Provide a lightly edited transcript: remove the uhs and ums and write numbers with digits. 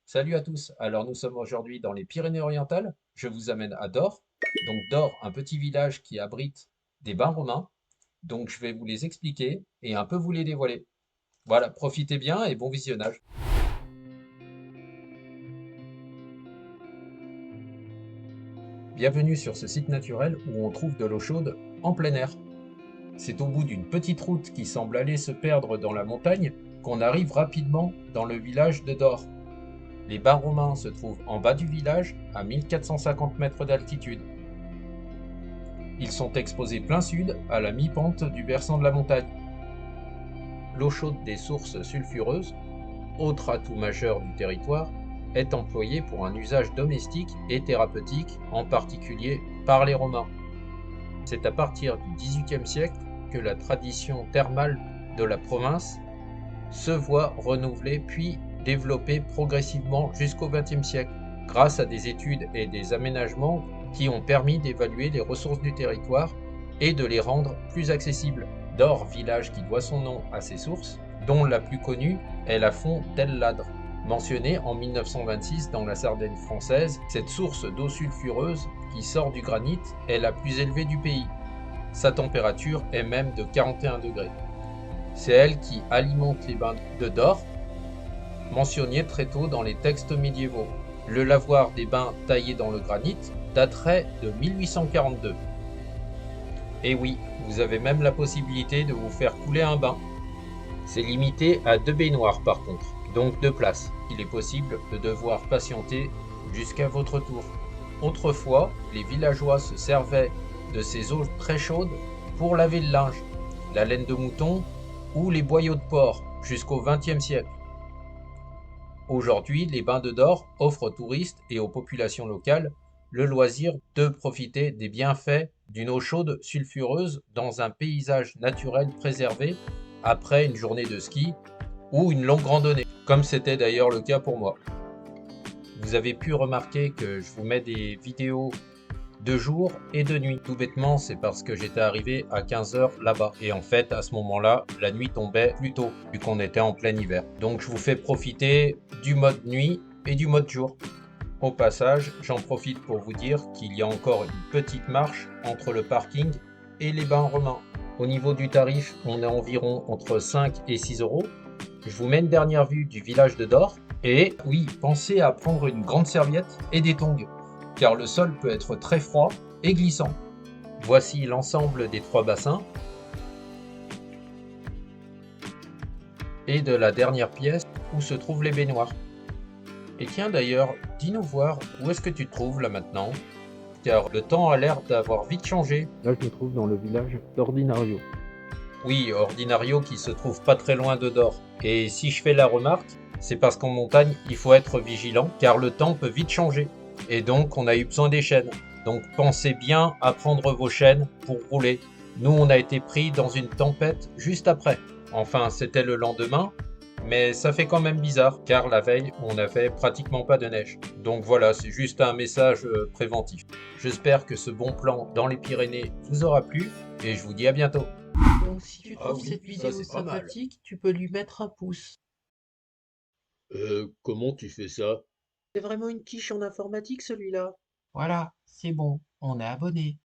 Salut à tous. Alors nous sommes aujourd'hui dans les Pyrénées-Orientales. Je vous amène à Dors. Donc Dors, un petit village qui abrite des bains romains. Donc je vais vous les expliquer et un peu vous les dévoiler. Voilà, profitez bien et bon visionnage. Bienvenue sur ce site naturel où on trouve de l'eau chaude en plein air. C'est au bout d'une petite route qui semble aller se perdre dans la montagne qu'on arrive rapidement dans le village de Dors. Les bains romains se trouvent en bas du village à 1450 mètres d'altitude. Ils sont exposés plein sud, à la mi-pente du versant de la montagne. L'eau chaude des sources sulfureuses, autre atout majeur du territoire, est employée pour un usage domestique et thérapeutique, en particulier par les Romains. C'est à partir du XVIIIe siècle que la tradition thermale de la province se voit renouvelée puis développée progressivement jusqu'au XXe siècle, grâce à des études et des aménagements qui ont permis d'évaluer les ressources du territoire et de les rendre plus accessibles. Dors, village qui doit son nom à ses sources, dont la plus connue est la font d'El Ladre. Mentionnée en 1926 dans la Sardaigne française, cette source d'eau sulfureuse qui sort du granit est la plus élevée du pays. Sa température est même de 41 degrés. C'est elle qui alimente les bains de Dors, mentionnés très tôt dans les textes médiévaux. Le lavoir des bains taillé dans le granit daterait de 1842. Et oui, vous avez même la possibilité de vous faire couler un bain. C'est limité à 2 baignoires par contre, donc 2 places. Il est possible de devoir patienter jusqu'à votre tour. Autrefois, les villageois se servaient de ces eaux très chaudes pour laver le linge, la laine de mouton ou les boyaux de porc jusqu'au XXe siècle. Aujourd'hui, les bains de Dors offrent aux touristes et aux populations locales le loisir de profiter des bienfaits d'une eau chaude sulfureuse dans un paysage naturel préservé après une journée de ski ou une longue randonnée, comme c'était d'ailleurs le cas pour moi. Vous avez pu remarquer que je vous mets des vidéos de jour et de nuit. Tout bêtement, c'est parce que j'étais arrivé à 15 heures là-bas. Et en fait, à ce moment-là, la nuit tombait plus tôt, vu qu'on était en plein hiver. Donc je vous fais profiter du mode nuit et du mode jour. Au passage, j'en profite pour vous dire qu'il y a encore une petite marche entre le parking et les bains romains. Au niveau du tarif, on est environ entre 5 et 6 euros. Je vous mets une dernière vue du village de Dors. Et oui, pensez à prendre une grande serviette et des tongs, car le sol peut être très froid et glissant. Voici l'ensemble des 3 bassins et de la dernière pièce où se trouvent les baignoires. Et tiens d'ailleurs, dis-nous voir où est-ce que tu te trouves là maintenant, car le temps a l'air d'avoir vite changé. Là, je me trouve dans le village d'Ordinario. Oui, Ordinario qui se trouve pas très loin de Dors. Et si je fais la remarque, c'est parce qu'en montagne, il faut être vigilant, car le temps peut vite changer. Et donc, on a eu besoin des chaînes. Donc, pensez bien à prendre vos chaînes pour rouler. Nous, on a été pris dans une tempête juste après. Enfin, c'était le lendemain, mais ça fait quand même bizarre, car la veille, on n'avait pratiquement pas de neige. Donc voilà, c'est juste un message préventif. J'espère que ce bon plan dans les Pyrénées vous aura plu, et je vous dis à bientôt. Donc, si tu Ah trouves oui, cette ça vidéo c'est pas mal. sympathique, tu peux lui mettre un pouce. Comment tu fais ça? C'est vraiment une quiche en informatique celui-là. Voilà, c'est bon, on est abonné.